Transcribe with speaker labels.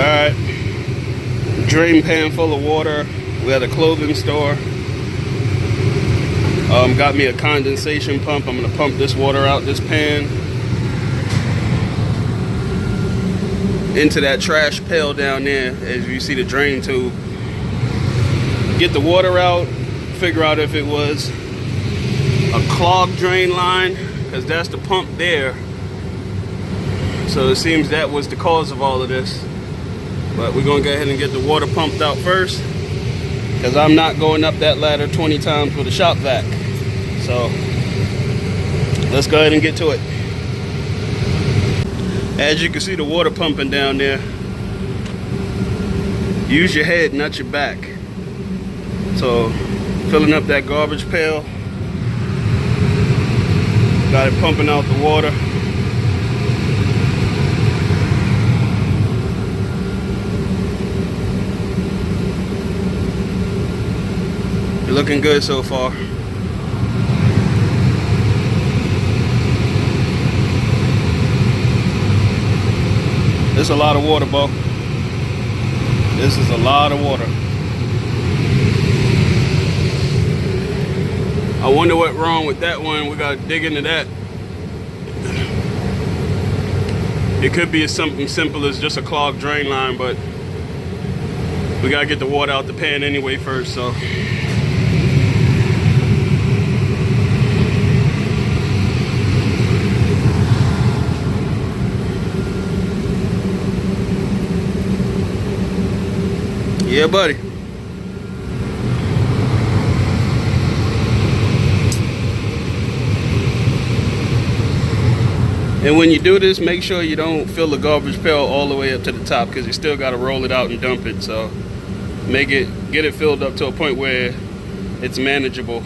Speaker 1: Alright, drain pan full of water. We at a clothing store. Got me a condensation pump. I'm gonna pump this water out this pan into that trash pail down there, as you see the drain tube. Get the water out, figure out if it was a clogged drain line, because that's the pump there. So it seems that was the cause of all of this. But we're gonna go ahead and get the water pumped out first, because I'm not going up that ladder 20 times with a shop vac. So let's go ahead and get to it. As you can see the water pumping down there. Use your head, not your back. So filling up that garbage pail. Got it pumping out the water. You're looking good so far. This is a lot of water, Bo. This is a lot of water. I wonder what's wrong with that one. We gotta dig into that. It could be something simple as just a clogged drain line, but we gotta get the water out the pan anyway first, so. Yeah, buddy. And when you do this, make sure you don't fill the garbage pail all the way up to the top, because you still got to roll it out and dump it. So get it filled up to a point where it's manageable.